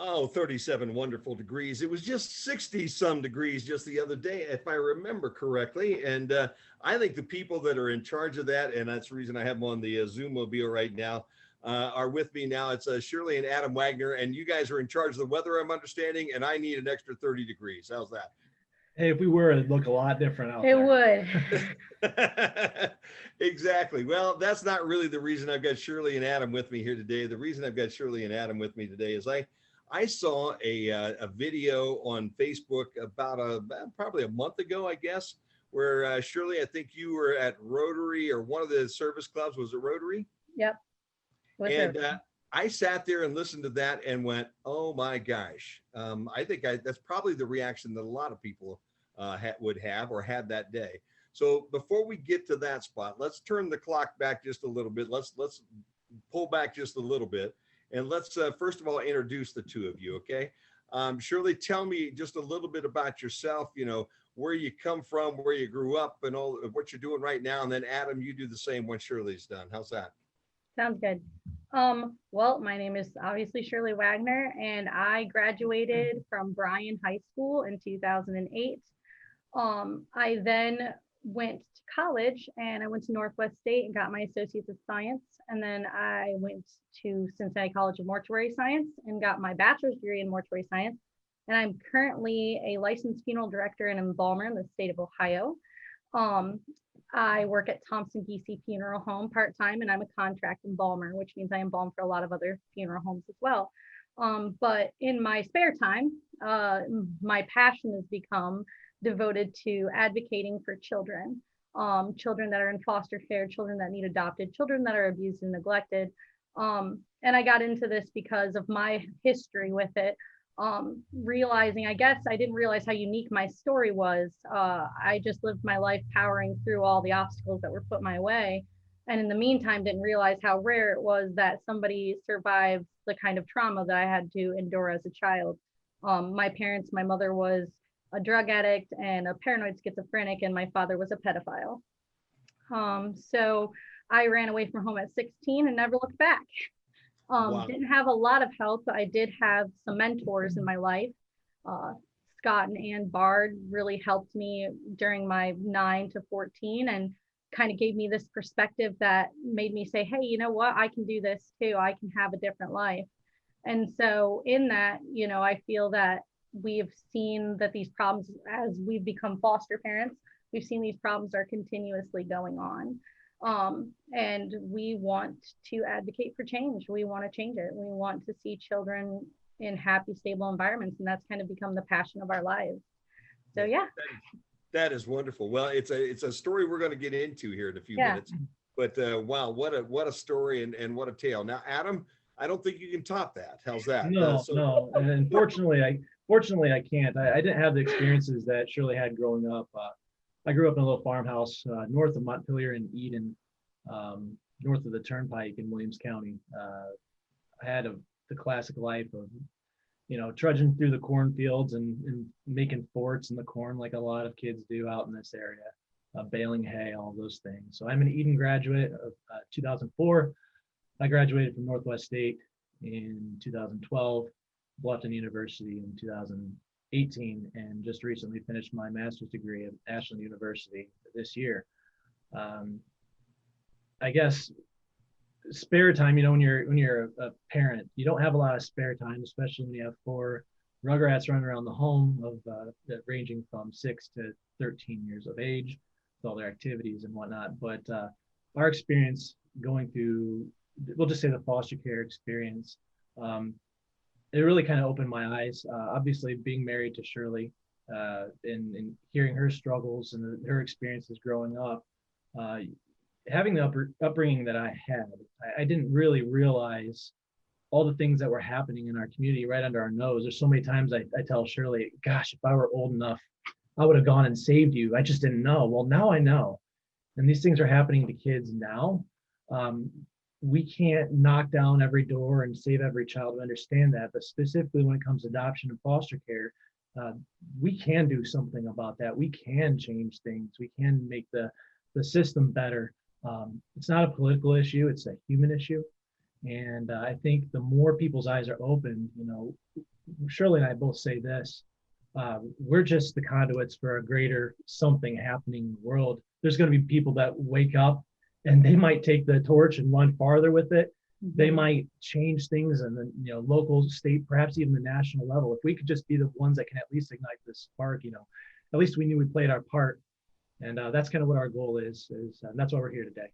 Oh, 37 wonderful degrees. It was just 60 some degrees just the other day, if I remember correctly. And I think the people that are in charge of that, and that's the reason I have them on the Zoom mobile right now, are with me now. It's Shirley and Adam Wagner, and you guys are in charge of the weather, I'm understanding, and I need an extra 30 degrees. How's that? Hey, if we were, it'd look a lot different out It there. would. Exactly. Well, that's not really the reason I've got Shirley and Adam with me here today. The reason I've got Shirley and Adam with me today is I saw a video on Facebook about probably a month ago, I guess, where Shirley, I think you were at Rotary or one of the service clubs. Was it Rotary? Yep. And I sat there and listened to that and went, "Oh my gosh!" I think that's probably the reaction that a lot of people would have or had that day. So before we get to that spot, let's turn the clock back just a little bit. Let's pull back just a little bit, and let's first of all introduce the two of you. Okay, Shirley, tell me just a little bit about yourself. You know, where you come from, where you grew up, and all of what you're doing right now. And then Adam, you do the same when Shirley's done. How's that? Sounds good. Well, my name is obviously Shirley Wagner, and I graduated from Bryan High School in 2008. I then went to college and I went to Northwest State and got my Associates of Science. And then I went to Cincinnati College of Mortuary Science and got my bachelor's degree in mortuary science. And I'm currently a licensed funeral director and embalmer in the state of Ohio. I work at Thompson DC Funeral Home part-time, and I'm a contract embalmer, which means I embalm for a lot of other funeral homes as well. But in my spare time, my passion has become devoted to advocating for children, children that are in foster care, children that need adopted, children that are abused and neglected. And I got into this because of my history with it. Realizing, I guess I didn't realize how unique my story was. I just lived my life powering through all the obstacles that were put my way. And in the meantime, didn't realize how rare it was that somebody survived the kind of trauma that I had to endure as a child. My parents, my mother was a drug addict and a paranoid schizophrenic, and my father was a pedophile. So I ran away from home at 16 and never looked back. Wow. Didn't have a lot of help, but I did have some mentors in my life. Scott and Ann Bard really helped me during my 9 to 14 and kind of gave me this perspective that made me say, hey, you know what, I can do this too. I can have a different life. And so in that, you know, I feel that we've seen that these problems, as we've become foster parents, we've seen these problems are continuously going on. And we want to advocate for change. We want to change it. We want to see children in happy, stable environments. And that's kind of become the passion of our lives. So, yeah. That is wonderful. Well, it's a story we're going to get into here in a few minutes. But wow, what a story and what a tale. Now, Adam, I don't think you can top that. How's that? No. And unfortunately, I can't. I didn't have the experiences that Shirley had growing up. I grew up in a little farmhouse north of Montpelier in Eden, north of the Turnpike in Williams County. I had the classic life of, you know, trudging through the cornfields and making forts in the corn like a lot of kids do out in this area, baling hay, all those things. So I'm an Eden graduate of 2004. I graduated from Northwest State in 2012, Bluffton University in 2018, and just recently finished my master's degree at Ashland University this year. I guess spare time, you know, when you're a parent, you don't have a lot of spare time, especially when you have 4 rugrats running around the home of ranging from 6 to 13 years of age with all their activities and whatnot. But our experience going through, we'll just say the foster care experience, it really kind of opened my eyes. Obviously, being married to Shirley and hearing her struggles and her experiences growing up, having the upbringing that I had, I didn't really realize all the things that were happening in our community right under our nose. There's so many times I tell Shirley, gosh, if I were old enough, I would have gone and saved you. I just didn't know. Well, now I know. And these things are happening to kids now. We can't knock down every door and save every child. We understand that, but specifically when it comes to adoption and foster care, we can do something about that. We can change things. We can make the system better. It's not a political issue, it's a human issue. And I think the more people's eyes are open, you know, Shirley and I both say this, we're just the conduits for a greater something happening in the world. There's going to be people that wake up and they might take the torch and run farther with it. They might change things and then, local, state, perhaps even the national level. If we could just be the ones that can at least ignite this spark, at least we knew we played our part. And that's kind of what our goal is that's why we're here today.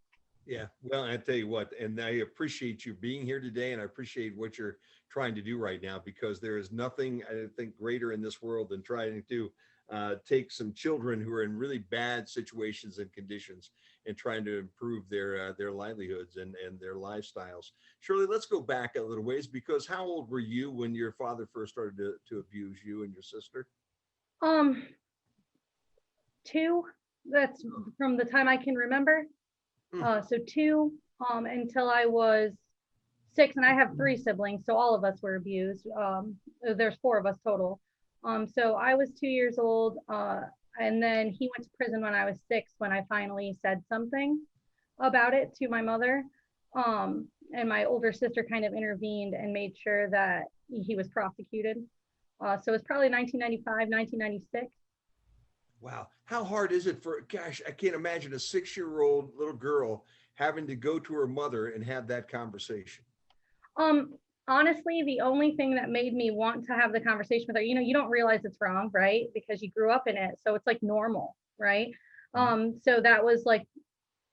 Yeah, well, I tell you what, and I appreciate you being here today, and I appreciate what you're trying to do right now, because there is nothing, I think, greater in this world than trying to take some children who are in really bad situations and conditions and trying to improve their livelihoods and their lifestyles. Shirley, let's go back a little ways, because how old were you when your father first started to abuse you and your sister? 2. That's from the time I can remember. So 2 until I was 6, and I have 3 siblings, so all of us were abused. There's 4 of us total. So I was 2 years old, and then he went to prison when I was 6, when I finally said something about it to my mother. And my older sister kind of intervened and made sure that he was prosecuted. So it's probably 1995, 1996. Wow. How hard is it for, gosh, I can't imagine a 6-year-old little girl having to go to her mother and have that conversation. Honestly, the only thing that made me want to have the conversation with her, you don't realize it's wrong, right? Because you grew up in it. So it's like normal, right? So that was like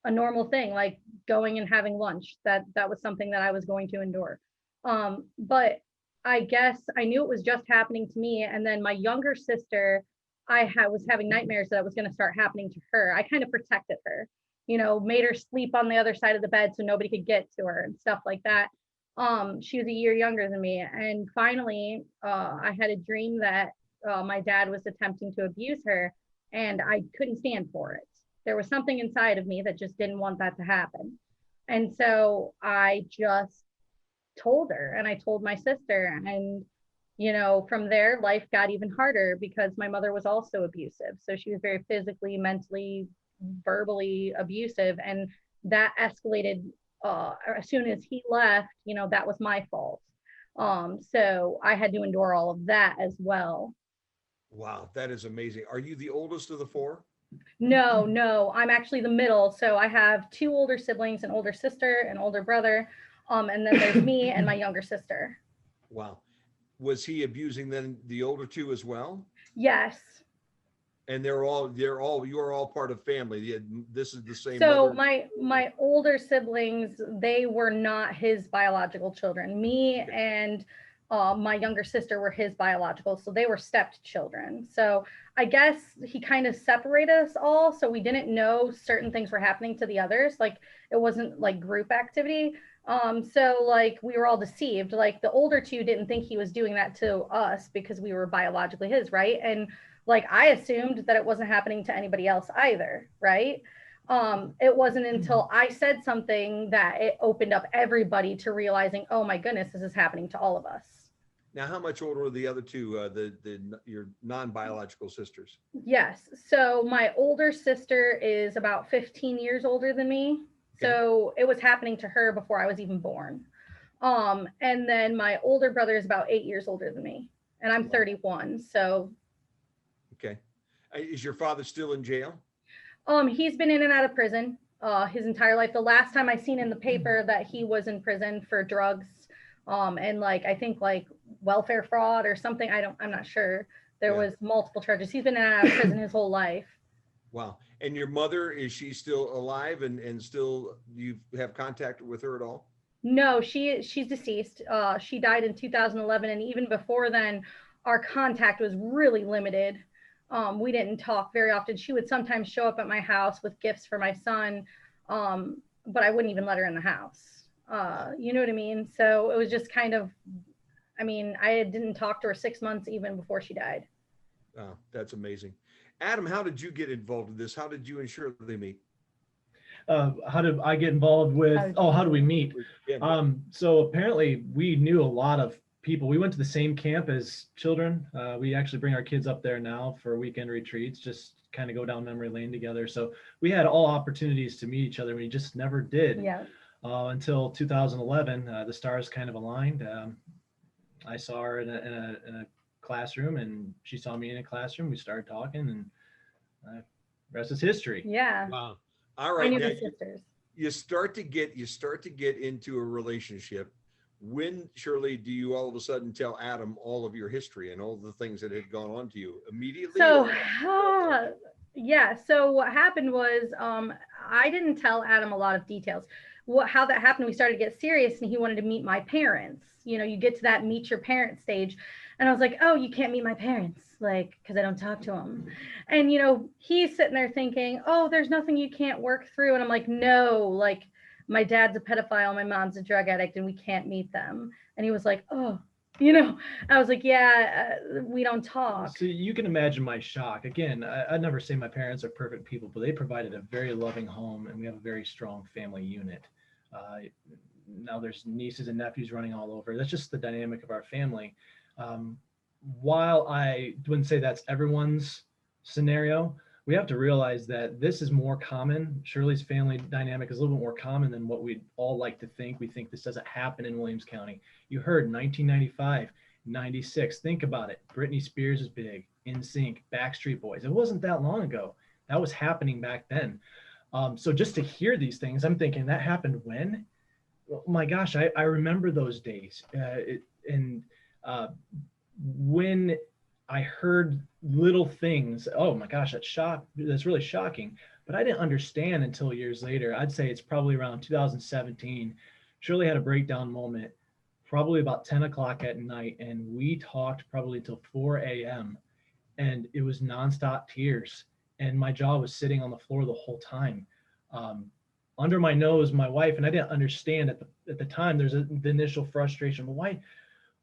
a normal thing, like going and having lunch. That was something that I was going to endure. But I guess I knew it was just happening to me. And then my younger sister, was having nightmares that it was going to start happening to her. I kind of protected her, made her sleep on the other side of the bed so nobody could get to her and stuff like that. She was a year younger than me. And finally, I had a dream that my dad was attempting to abuse her, and I couldn't stand for it. There was something inside of me that just didn't want that to happen. And so I just told her, and I told my sister, and from there, life got even harder because my mother was also abusive. So she was very physically, mentally, verbally abusive. And that escalated as soon as he left. That was my fault. So I had to endure all of that as well. Wow, that is amazing. Are you the oldest of the 4? No, I'm actually the middle. So I have 2 older siblings, an older sister, an older brother. And then there's me and my younger sister. Wow. Was he abusing then the older 2 as well? Yes. And you are all part of family. This is the same. So mother. my older siblings, they were not his biological children. Me and my younger sister were his biological, so they were stepchildren. So I guess he kind of separated us all, so we didn't know certain things were happening to the others. Like it wasn't like group activity. So like we were all deceived. Like the older 2 didn't think he was doing that to us because we were biologically his, right? And like I assumed that it wasn't happening to anybody else either, right? It wasn't until I said something that it opened up everybody to realizing, oh my goodness, this is happening to all of us. Now, how much older are the other 2, your non-biological sisters? Yes. So my older sister is about 15 years older than me. Okay. So it was happening to her before I was even born. And then my older brother is about 8 years older than me, and I'm 31. So. Okay. Is your father still in jail? He's been in and out of prison his entire life. The last time I seen in the paper that he was in prison for drugs, and like I think like welfare fraud or something. I'm not sure. There was multiple charges. He's been in and out of prison his whole life. Wow. And your mother, is she still alive and still you have contact with her at all? No, she's deceased. She died in 2011, and even before then, our contact was really limited. We didn't talk very often. She would sometimes show up at my house with gifts for my son, but I wouldn't even let her in the house. You know what I mean? So it was just kind of, I didn't talk to her 6 months even before she died. Oh, that's amazing. Adam, how did you get involved in this? How did you ensure they meet? How did I get involved with, how do we meet? Yeah. So apparently we knew a lot of people. We went to the same camp as children. We actually bring our kids up there now for weekend retreats, just kind of go down memory lane together. So we had all opportunities to meet each other. We just never did until 2011. The stars kind of aligned. I saw her in a classroom, and she saw me in a classroom. We started talking, and rest is history. Yeah. Wow. All I right. knew Now the sisters. you start to get into a relationship. When, Shirley, do you all of a sudden tell Adam all of your history and all the things that had gone on to you immediately? So, Or yeah. So what happened was, I didn't tell Adam a lot of details. How that happened, we started to get serious, and he wanted to meet my parents. You know, you get to that meet your parents stage, and I was like, oh, you can't meet my parents, like, because I don't talk to them. And he's sitting there thinking, oh, there's nothing you can't work through, and I'm like, no, like, my dad's a pedophile, my mom's a drug addict, and we can't meet them. And he was like, oh, I was like, yeah, we don't talk. So you can imagine my shock. Again, I never say my parents are perfect people, but they provided a very loving home, and we have a very strong family unit. Uh, Now there's nieces and nephews running all over. That's just the dynamic of our family. Um, while I wouldn't say that's everyone's scenario, we have to realize that this is more common. Shirley's family dynamic is a little bit more common than what we'd all like to think. We think this doesn't happen in Williams County. You heard 1995, 96. Think about it. Britney Spears is big, NSYNC, Backstreet Boys. It wasn't that long ago. That was happening back then. So just to hear these things, I'm thinking that happened when? Oh my gosh, I remember those days. When I heard little things, oh my gosh, that's really shocking. But I didn't understand until years later. I'd say it's probably around 2017. Shirley had a breakdown moment, probably about 10 o'clock at night, and we talked probably till 4 a.m. And it was nonstop tears. And my jaw was sitting on the floor the whole time. Um, Under my nose, my wife, and I didn't understand at the time. There's the initial frustration. Well,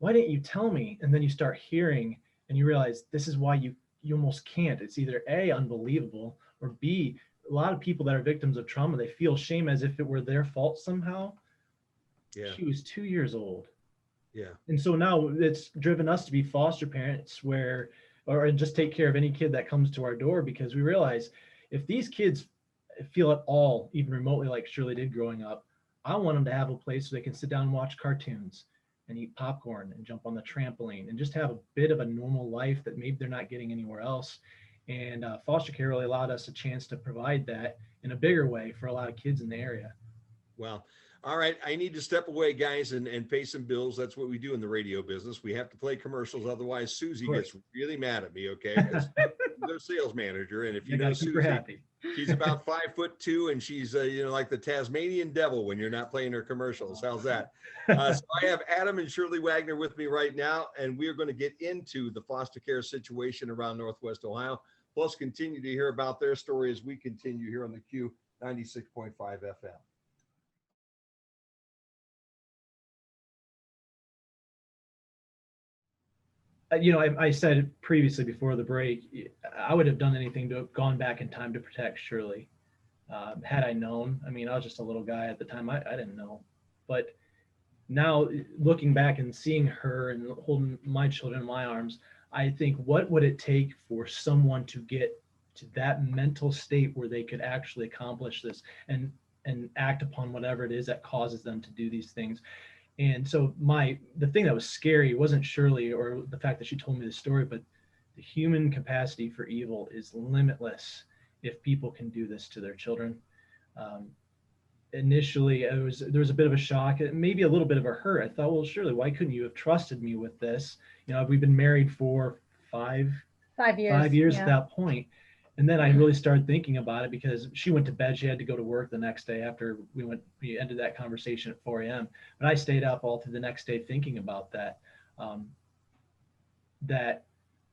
why didn't you tell me? And then you start hearing, and you realize this is why you almost can't. It's either A, unbelievable, or B, a lot of people that are victims of trauma, they feel shame as if it were their fault somehow. yeah, She was 2 years old. yeah, And so now it's driven us to be foster parents or just take care of any kid that comes to our door, because we realize if these kids feel at all, even remotely like Shirley did growing up, I want them to have a place where they can sit down and watch cartoons and eat popcorn and jump on the trampoline and just have a bit of a normal life that maybe they're not getting anywhere else. And foster care really allowed us a chance to provide that in a bigger way for a lot of kids in the area. well, all right. I need to step away, guys, and pay some bills. That's what we do in the radio business. We have to play commercials. Otherwise, Susie gets really mad at me, okay? Because she's a sales manager. And if you know super Susie, happy. she's about 5'2", and she's, like the Tasmanian devil when you're not playing her commercials. How's that? So I have Adam and Shirley Wagner with me right now, and we're going to get into the foster care situation around Northwest Ohio, plus continue to hear about their story as we continue here on the Q 96.5 FM. I said previously before the break, I would have done anything to have gone back in time to protect Shirley. Had I known, I mean, I was just a little guy at the time. I didn't know. But now looking back and seeing her and holding my children in my arms, I think, what would it take for someone to get to that mental state where they could actually accomplish this and act upon whatever it is that causes them to do these things? And so the thing that was scary wasn't Shirley or the fact that she told me the story, but the human capacity for evil is limitless if people can do this to their children. Initially, there was a bit of a shock, maybe a little bit of a hurt. I thought, well, Shirley, why couldn't you have trusted me with this? We've been married for 5 years at that point. And then I really started thinking about it because she went to bed. She had to go to work the next day after we ended that conversation at 4 a.m. But I stayed up all through the next day thinking about that, that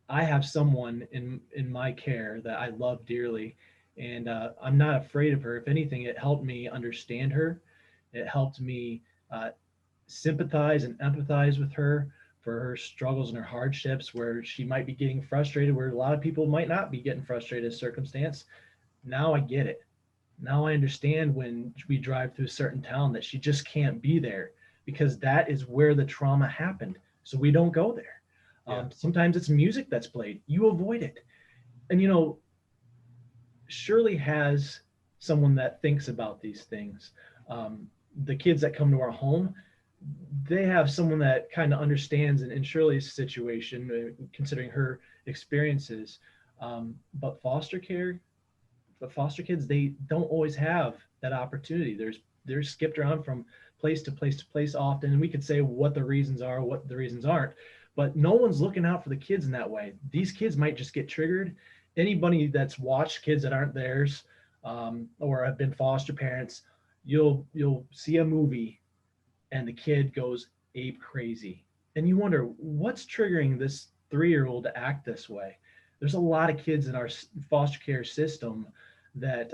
I have someone in my care that I love dearly. And I'm not afraid of her. If anything, it helped me understand her. It helped me sympathize and empathize with her for her struggles and her hardships, where she might be getting frustrated, where a lot of people might not be getting frustrated in circumstance. Now I get it. Now I understand when we drive through a certain town that she just can't be there because that is where the trauma happened. So we don't go there. Yeah. Sometimes it's music that's played. You avoid it. And, Shirley has someone that thinks about these things. The kids that come to our home, they have someone that kind of understands in Shirley's situation, considering her experiences. But foster care, but foster kids, they don't always have that opportunity. They're skipped around from place to place to place often, and we could say what the reasons are, what the reasons aren't, but no one's looking out for the kids in that way. These kids might just get triggered. Anybody that's watched kids that aren't theirs, or have been foster parents, you'll see a movie and the kid goes ape crazy, and you wonder what's triggering this 3-year-old to act this way. There's a lot of kids in our foster care system that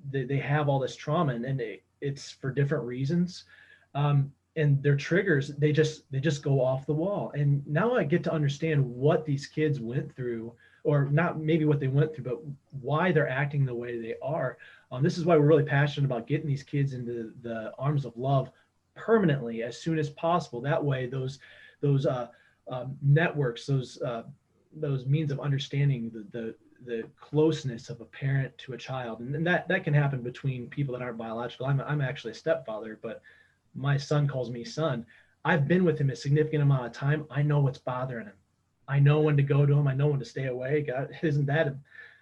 they have all this trauma, and it's for different reasons, and their triggers, they just go off the wall. And now I get to understand what these kids went through, or not maybe what they went through, but why they're acting the way they are. This is why we're really passionate about getting these kids into the arms of love permanently as soon as possible. That way those networks, those means of understanding the closeness of a parent to a child, and that can happen between people that aren't biological. I'm actually a stepfather, but my son calls me son. I've been with him a significant amount of time. I know what's bothering him. I know when to go to him. I know when to stay away. God, isn't that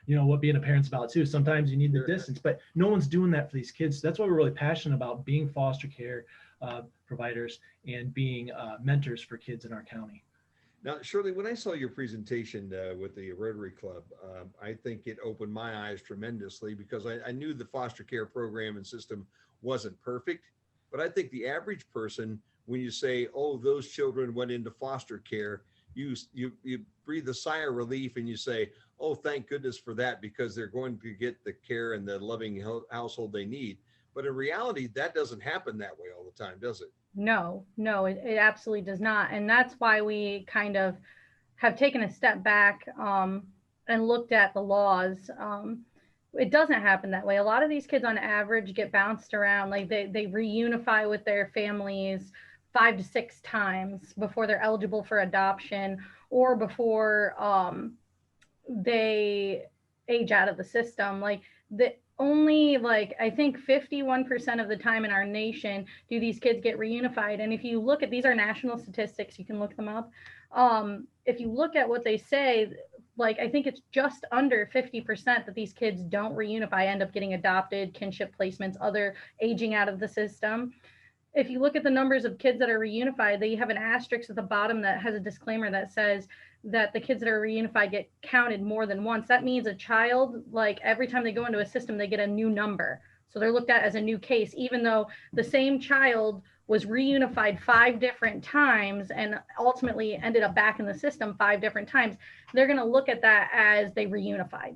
what being a parent's about too? Sometimes you need the distance, but no one's doing that for these kids. That's why we're really passionate about being foster care providers and being mentors for kids in our county. Now, Shirley, when I saw your presentation with the Rotary Club, I think it opened my eyes tremendously, because I knew the foster care program and system wasn't perfect. But I think the average person, when you say, oh, those children went into foster care, you breathe a sigh of relief and you say, oh, thank goodness for that, because they're going to get the care and the loving household they need. But in reality, that doesn't happen that way all the time, does it? No, it absolutely does not. And that's why we kind of have taken a step back and looked at the laws. It doesn't happen that way. A lot of these kids on average get bounced around. Like they reunify with their families 5 to 6 times before they're eligible for adoption, or before they age out of the system. Like only I think 51% of the time in our nation do these kids get reunified. And if you look at, these are national statistics, you can look them up. If you look at what they say, I think it's just under 50% that these kids don't reunify, end up getting adopted, kinship placements, other aging out of the system. If you look at the numbers of kids that are reunified, they have an asterisk at the bottom that has a disclaimer that says that the kids that are reunified get counted more than once. That means a child, every time they go into a system, they get a new number. So they're looked at as a new case, even though the same child was reunified 5 different times and ultimately ended up back in the system 5 different times. They're going to look at that as they reunified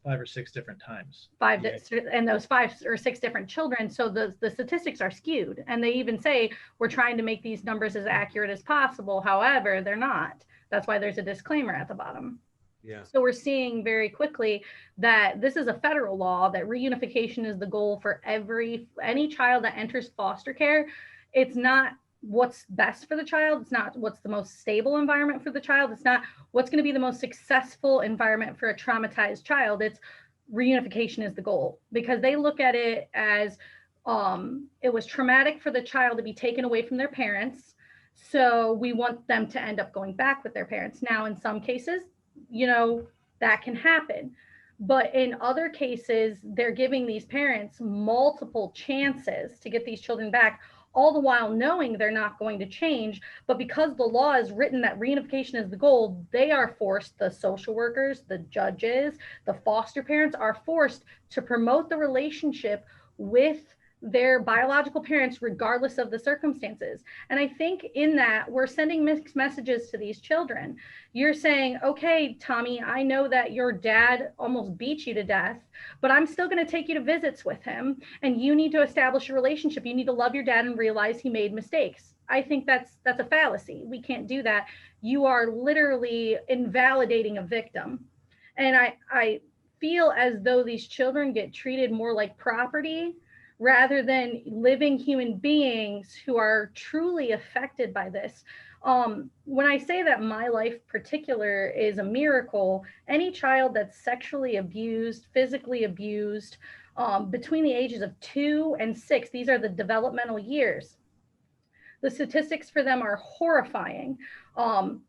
5 or 6 different times. And those 5 or 6 different children. So the statistics are skewed, and they even say we're trying to make these numbers as accurate as possible. However, they're not. That's why there's a disclaimer at the bottom. Yeah. So we're seeing very quickly that this is a federal law, that reunification is the goal for any child that enters foster care. It's not what's best for the child. It's not what's the most stable environment for the child. It's not what's going to be the most successful environment for a traumatized child. It's reunification is the goal, because they look at it as it was traumatic for the child to be taken away from their parents. So we want them to end up going back with their parents. Now, in some cases, that can happen. But in other cases, they're giving these parents multiple chances to get these children back, all the while knowing they're not going to change. But because the law is written that reunification is the goal, they are forced, the social workers, the judges, the foster parents are forced to promote the relationship with their biological parents, regardless of the circumstances. And I think in that, we're sending mixed messages to these children. You're saying, okay, Tommy, I know that your dad almost beat you to death, but I'm still going to take you to visits with him. And you need to establish a relationship. You need to love your dad and realize he made mistakes. I think that's a fallacy. We can't do that. You are literally invalidating a victim. And I feel as though these children get treated more like property rather than living human beings who are truly affected by this. When I say that my life particular is a miracle, any child that's sexually abused, physically abused, between the ages of 2 and 6, these are the developmental years. The statistics for them are horrifying.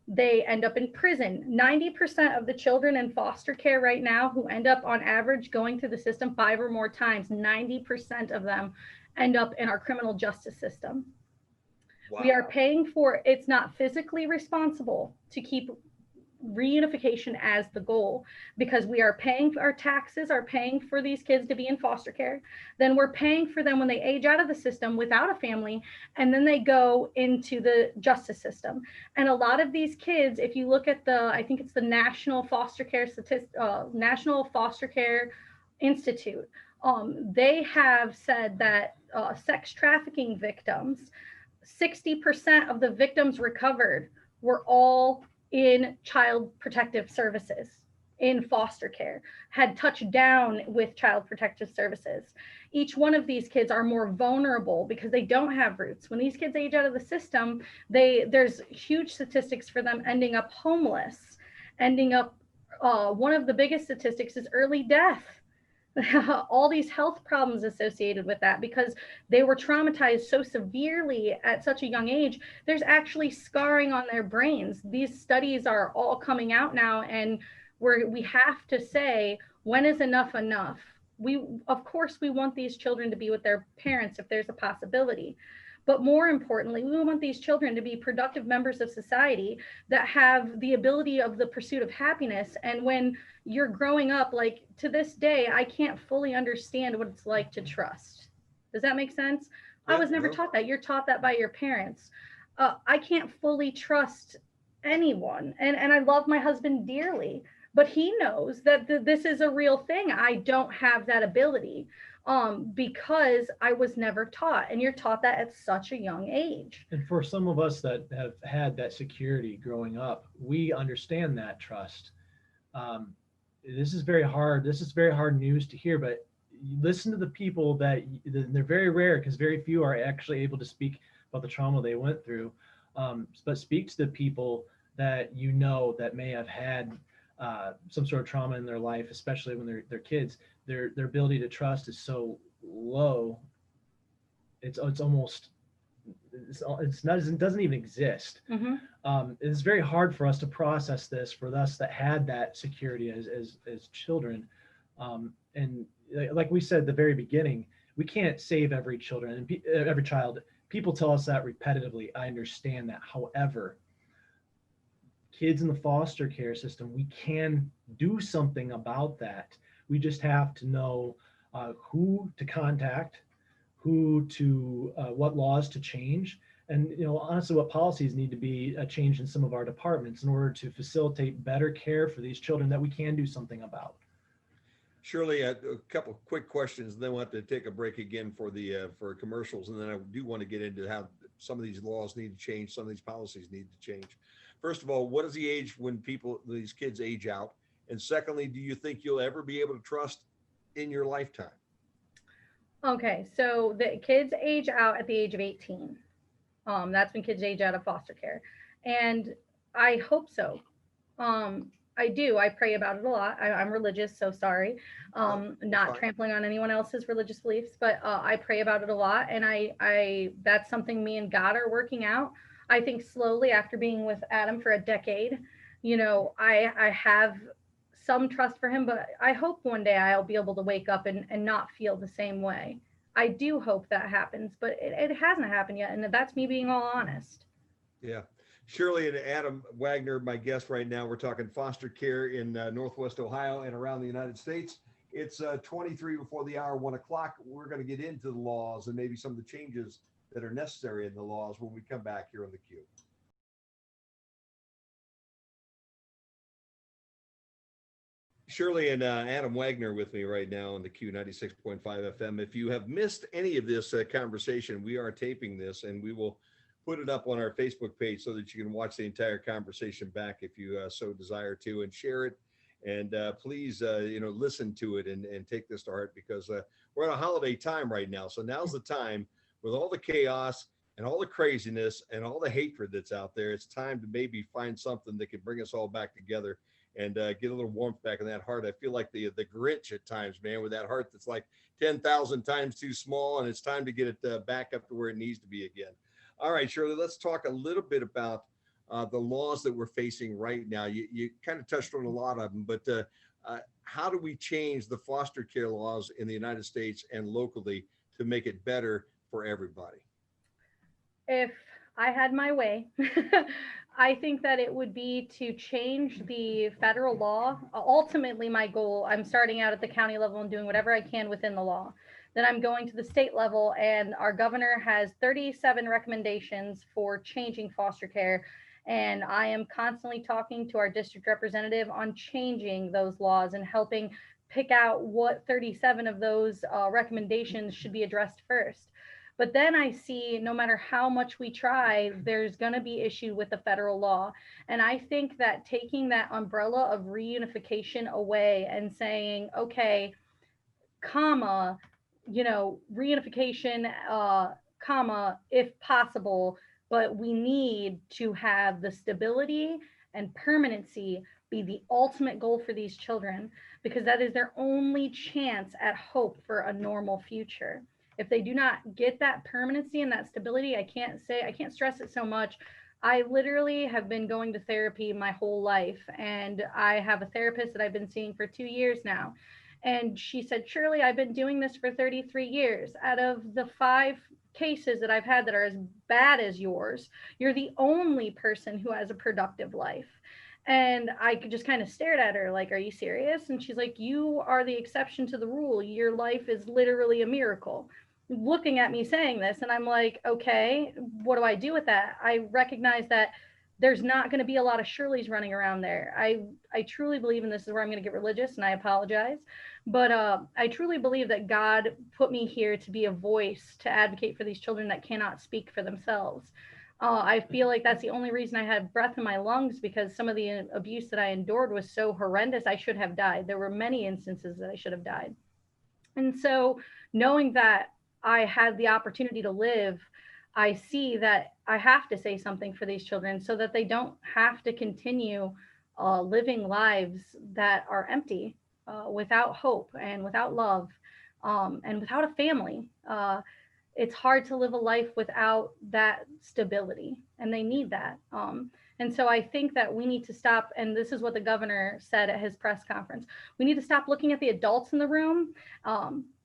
They end up in prison. 90% of the children in foster care right now who end up on average going through the system 5 or more times, 90% of them end up in our criminal justice system. Wow. We are paying for, it's not physically responsible to keep reunification as the goal, because we are paying our taxes, are paying for these kids to be in foster care. Then we're paying for them when they age out of the system without a family, and then they go into the justice system. And a lot of these kids, if you look at the, I think it's the National Foster Care National Foster Care Institute, they have said that sex trafficking victims, 60% of the victims recovered were all in child protective services, in foster care, had touched down with child protective services. Each one of these kids are more vulnerable because they don't have roots. When these kids age out of the system, there's huge statistics for them ending up homeless, ending up, one of the biggest statistics is early death. All these health problems associated with that because they were traumatized so severely at such a young age. There's actually scarring on their brains. These studies are all coming out now, and we have to say, when is enough enough? Of course, we want these children to be with their parents if there's a possibility. But more importantly, we want these children to be productive members of society that have the ability of the pursuit of happiness. And when you're growing up, like to this day, I can't fully understand what it's like to trust. Does that make sense? I was never taught that. You're taught that by your parents. I can't fully trust anyone. And I love my husband dearly, but he knows that this is a real thing. I don't have that ability. Because I was never taught, and you're taught that at such a young age. And for some of us that have had that security growing up, we understand that trust. This is very hard. This is very hard news to hear, but you listen to the people that they're very rare because very few are actually able to speak about the trauma they went through. But speak to the people that you know that may have had some sort of trauma in their life, especially when they're kids. Their ability to trust is so low. It doesn't even exist. Mm-hmm. It's very hard for us to process this, for us that had that security as children. And like we said at the very beginning, we can't save every child. People tell us that repetitively. I understand that. However, kids in the foster care system, we can do something about that. We just have to know who to contact, what laws to change, and honestly, what policies need to be changed in some of our departments in order to facilitate better care for these children that we can do something about. Shirley, a couple of quick questions, and then we'll have to take a break again for commercials, and then I do want to get into how some of these laws need to change, some of these policies need to change. First of all, what is the age when these kids age out? And secondly, do you think you'll ever be able to trust in your lifetime? Okay, so the kids age out at the age of 18. That's when kids age out of foster care. And I hope so. I do. I pray about it a lot. I'm religious, so sorry. Not trampling on anyone else's religious beliefs, but I pray about it a lot. And that's something me and God are working out. I think slowly, after being with Adam for a decade, I have some trust for him, but I hope one day I'll be able to wake up and not feel the same way. I do hope that happens, but it hasn't happened yet. And that's me being all honest. Yeah. Shirley and Adam Wagner, my guest right now. We're talking foster care in Northwest Ohio and around the United States. It's 23 before the hour, 1 o'clock. We're going to get into the laws and maybe some of the changes that are necessary in the laws when we come back here on theCUBE. Shirley and Adam Wagner with me right now on theCUBE 96.5 FM. If you have missed any of this conversation, we are taping this and we will put it up on our Facebook page so that you can watch the entire conversation back if you so desire to, and share it. And please, listen to it and take this to heart, because we're in a holiday time right now. So now's the time, with all the chaos and all the craziness and all the hatred that's out there, it's time to maybe find something that can bring us all back together and get a little warmth back in that heart. I feel like the Grinch at times, man, with that heart that's like 10,000 times too small, and it's time to get it back up to where it needs to be again. All right, Shirley, let's talk a little bit about the laws that we're facing right now. You kind of touched on a lot of them, but how do we change the foster care laws in the United States and locally to make it better for everybody? If I had my way, I think that it would be to change the federal law. Ultimately, my goal, I'm starting out at the county level and doing whatever I can within the law. Then I'm going to the state level, and our governor has 37 recommendations for changing foster care. And I am constantly talking to our district representative on changing those laws and helping pick out what 37 of those recommendations should be addressed first. But then I see no matter how much we try, there's going to be issue with the federal law. And I think that taking that umbrella of reunification away and saying, okay, comma, reunification, comma, if possible, but we need to have the stability and permanency be the ultimate goal for these children, because that is their only chance at hope for a normal future. If they do not get that permanency and that stability, I can't stress it so much. I literally have been going to therapy my whole life, and I have a therapist that I've been seeing for 2 years now. And she said, Shirley, I've been doing this for 33 years. Out of the 5 cases that I've had that are as bad as yours, you're the only person who has a productive life. And I just kind of stared at her like, are you serious? And she's like, you are the exception to the rule. Your life is literally a miracle. Looking at me saying this, and I'm like, okay, what do I do with that? I recognize that there's not going to be a lot of Shirleys running around there. I truly believe, and this is where I'm going to get religious, and I apologize, but I truly believe that God put me here to be a voice to advocate for these children that cannot speak for themselves. I feel like that's the only reason I had breath in my lungs, because some of the abuse that I endured was so horrendous. I should have died. There were many instances that I should have died. And so knowing that I had the opportunity to live, I see that I have to say something for these children so that they don't have to continue living lives that are empty, without hope and without love, and without a family. It's hard to live a life without that stability, and they need that. And so I think that we need to stop, and this is what the governor said at his press conference, we need to stop looking at the adults in the room,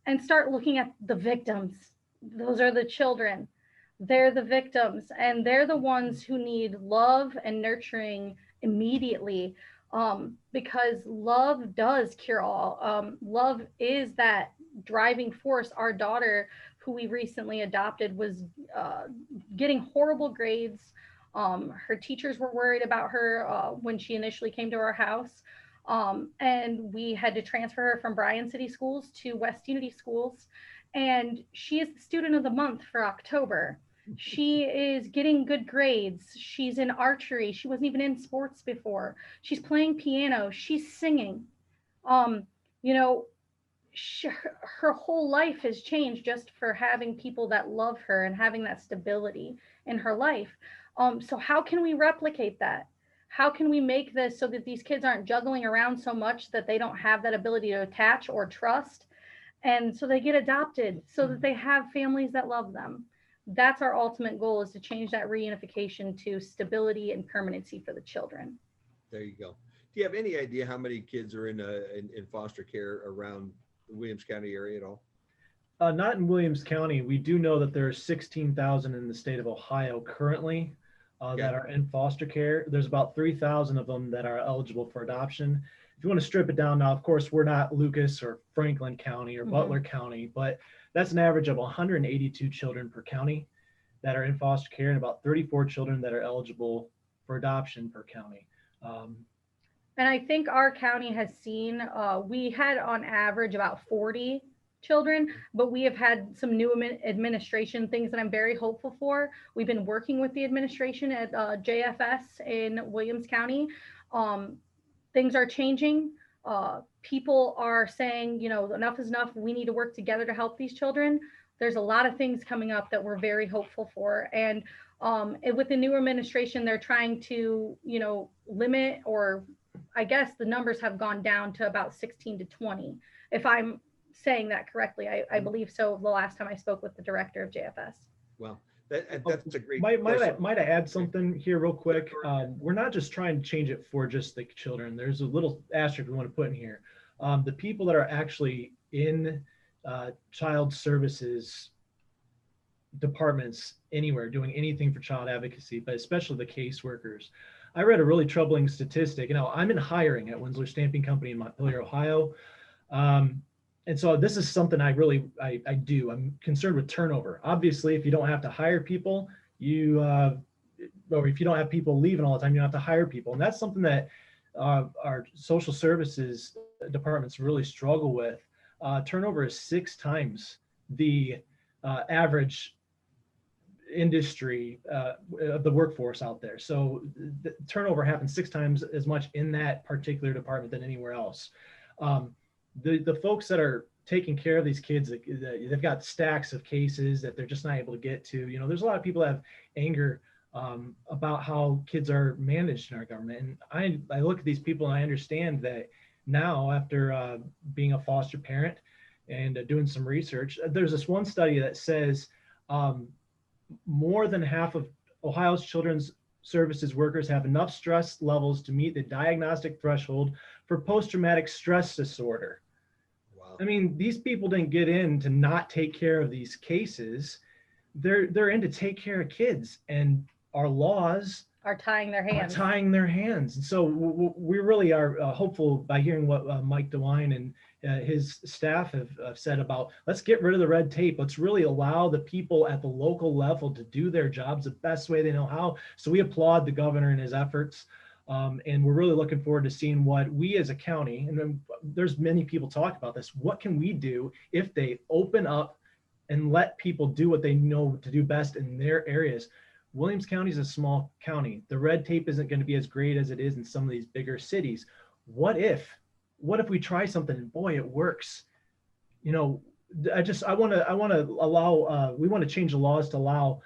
and start looking at the victims. Those are the children. They're the victims, and they're the ones who need love and nurturing immediately, because love does cure all. Love is that driving force. Our daughter, who we recently adopted, was getting horrible grades. Her teachers were worried about her when she initially came to our house. And we had to transfer her from Bryan City Schools to West Unity Schools. And she is the student of the month for October. She is getting good grades. She's in archery. She wasn't even in sports before. She's playing piano. She's singing. You know, her whole life has changed just for having people that love her and having that stability in her life. So how can we replicate that? How can we make this so that these kids aren't juggling around so much that they don't have that ability to attach or trust? And so they get adopted so that they have families that love them. That's our ultimate goal, is to change that reunification to stability and permanency for the children. There you go. Do you have any idea how many kids are in foster care around the Williams County area at all? Not in Williams County. We do know that there are 16,000 in the state of Ohio currently that are in foster care. There's about 3,000 of them that are eligible for adoption. If you want to strip it down now, of course, we're not Lucas or Franklin County or Butler County, but that's an average of 182 children per county that are in foster care, and about 34 children that are eligible for adoption per county. And I think our county has seen, we had on average about 40 children, but we have had some new administration things that I'm very hopeful for. We've been working with the administration at JFS in Williams County. Things are changing. People are saying, you know, enough is enough. We need to work together to help these children. There's a lot of things coming up that we're very hopeful for. And with the new administration, they're trying to, you know, limit, or I guess the numbers have gone down to about 16 to 20, if I'm saying that correctly. I believe so the last time I spoke with the director of JFS. Well, That's a great might I add something here real quick? We're not just trying to change it for just the children. There's a little asterisk we want to put in here. The people that are actually in child services departments anywhere doing anything for child advocacy, but especially the caseworkers. I read a really troubling statistic. You know, I'm in hiring at Winslow Stamping Company in Montpelier, Ohio. And so this is something I do. I'm concerned with turnover. Obviously, if you don't have to hire people, or if you don't have people leaving all the time, you don't have to hire people. And that's something that our social services departments really struggle with. Turnover is 6 times the average industry of the workforce out there. So the turnover happens 6 times as much in that particular department than anywhere else. The folks that are taking care of these kids, they've got stacks of cases that they're just not able to get to. You know, there's a lot of people that have anger about how kids are managed in our government. And I look at these people and I understand that now, after being a foster parent and doing some research, there's this one study that says more than half of Ohio's children's services workers have enough stress levels to meet the diagnostic threshold for post-traumatic stress disorder. Wow. I mean, these people didn't get in to not take care of these cases. They're in to take care of kids, and our laws are tying their hands. And so we really are hopeful by hearing what Mike DeWine and his staff have said about, let's get rid of the red tape. Let's really allow the people at the local level to do their jobs the best way they know how. So we applaud the governor and his efforts. And we're really looking forward to seeing what we as a county, and then there's many people talk about this, what can we do if they open up and let people do what they know to do best in their areas? Williams County is a small county. The red tape isn't going to be as great as it is in some of these bigger cities. What if we try something and boy, it works? You know, I want to allow, we want to change the laws to allow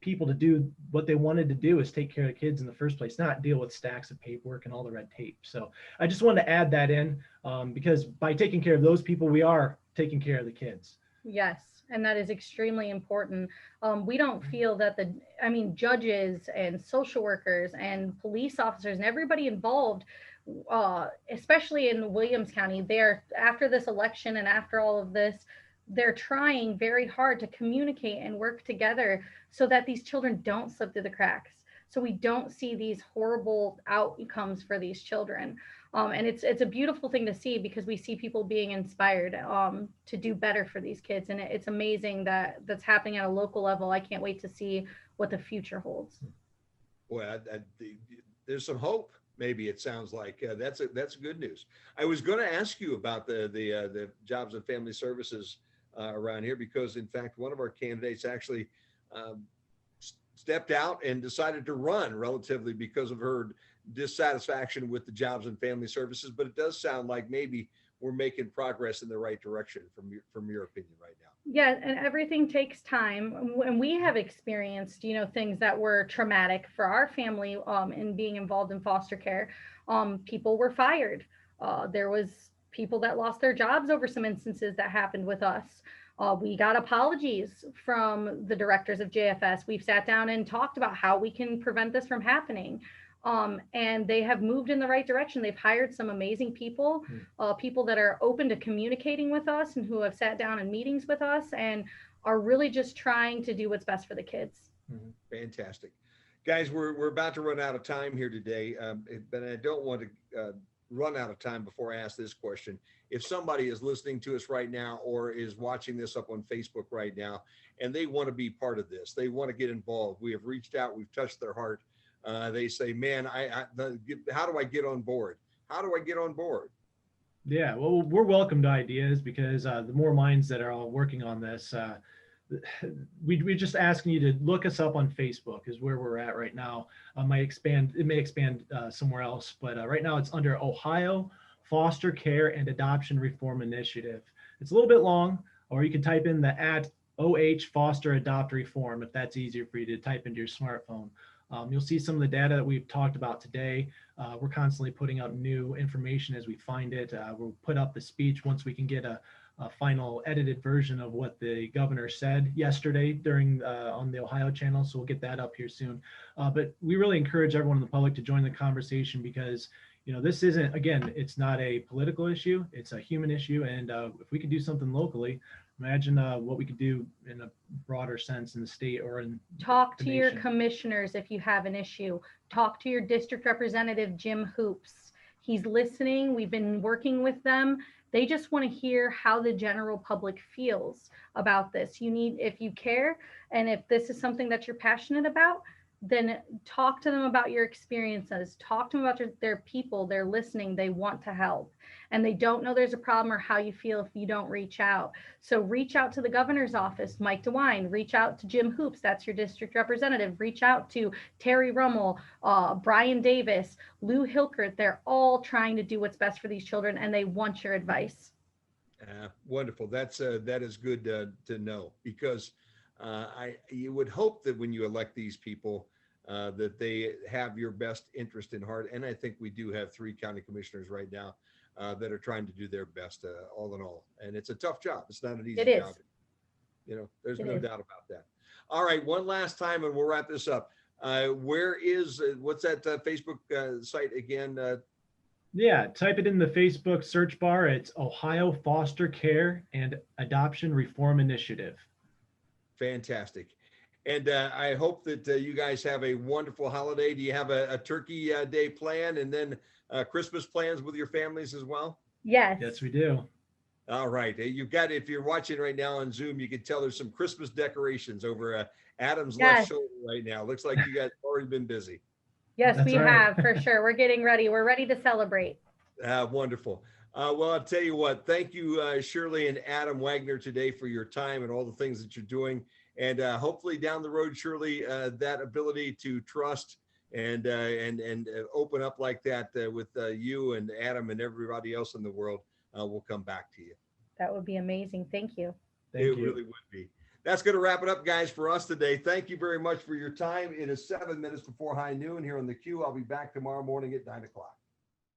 people to do what they wanted to do, is take care of kids in the first place, not deal with stacks of paperwork and all the red tape. So I just wanted to add that in because by taking care of those people, we are taking care of the kids. Yes. And that is extremely important. We don't feel that judges and social workers and police officers and everybody involved, especially in Williams County, they're, after this election and after all of this, they're trying very hard to communicate and work together so that these children don't slip through the cracks. So we don't see these horrible outcomes for these children. And it's a beautiful thing to see because we see people being inspired to do better for these kids. And it's amazing that that's happening at a local level. I can't wait to see what the future holds. Well, there's some hope. Maybe it sounds like that's good news. I was going to ask you about the Jobs and Family Services around here because, in fact, one of our candidates actually stepped out and decided to run relatively because of her dissatisfaction with the Jobs and Family Services. But it does sound like maybe we're making progress in the right direction from your opinion right now. Yeah, and everything takes time. And we have experienced, things that were traumatic for our family in being involved in foster care. People were fired. There was people that lost their jobs over some instances that happened with us. We got apologies from the directors of JFS. We've sat down and talked about how we can prevent this from happening. And they have moved in the right direction. They've hired some amazing people, people that are open to communicating with us and who have sat down in meetings with us and are really just trying to do what's best for the kids. Fantastic. Guys, we're about to run out of time here today, but I don't want to run out of time before I ask this question. If somebody is listening to us right now or is watching this up on Facebook right now, and they want to be part of this, they want to get involved, we have reached out, we've touched their heart. They say, man, how do I get on board? How do I get on board? Yeah, well, we're welcome to ideas because the more minds that are all working on this, we're just asking you to look us up on Facebook is where we're at right now. It may expand somewhere else, but right now it's under Ohio Foster Care and Adoption Reform Initiative. It's a little bit long, or you can type in the @OH Foster Adopt Reform if that's easier for you to type into your smartphone. You'll see some of the data that we've talked about today. We're constantly putting up new information as we find it. We'll put up the speech once we can get a final edited version of what the governor said yesterday during on the Ohio channel. So we'll get that up here soon. But we really encourage everyone in the public to join the conversation because, you know, this isn't, again, it's not a political issue, it's a human issue. And if we could do something locally, imagine what we could do in a broader sense in the state or in Talk the to your nation. commissioners if you have an issue. Talk to your district representative, Jim Hoops. He's listening. We've been working with them. They just want to hear how the general public feels about this. You need, if you care, and if this is something that you're passionate about, then talk to them about your experiences. Talk to them about their people. They're listening. They want to help. And they don't know there's a problem or how you feel if you don't reach out. So reach out to the governor's office, Mike DeWine. Reach out to Jim Hoops. That's your district representative. Reach out to Terry Rummel, Brian Davis, Lou Hilkert. They're all trying to do what's best for these children, and they want your advice. Wonderful. That is good to know, because you would hope that when you elect these people, that they have your best interest in heart. And I think we do have 3 county commissioners right now that are trying to do their best, all in all. And it's a tough job. It's not an easy job. You know, there's no doubt about that. All right, one last time, and we'll wrap this up. What's that Facebook site again? Yeah, type it in the Facebook search bar. It's Ohio Foster Care and Adoption Reform Initiative. Fantastic. And I hope that you guys have a wonderful holiday. Do you have a turkey day plan, and then Christmas plans with your families as well? Yes. Yes, we do. All right. You've got, if you're watching right now on Zoom, you can tell there's some Christmas decorations over Adam's left shoulder right now. Looks like you guys have already been busy. Yes, That's we right. have, for sure. We're getting ready. We're ready to celebrate. Wonderful. Well, I'll tell you what, thank you, Shirley and Adam Wagner, today for your time and all the things that you're doing. And hopefully down the road, Shirley, that ability to trust and open up like that with you and Adam and everybody else in the world will come back to you. That would be amazing. Thank you. It really would be. That's going to wrap it up, guys, for us today. Thank you very much for your time. It is 7 minutes before high noon here on the Q. I'll be back tomorrow morning at 9 o'clock.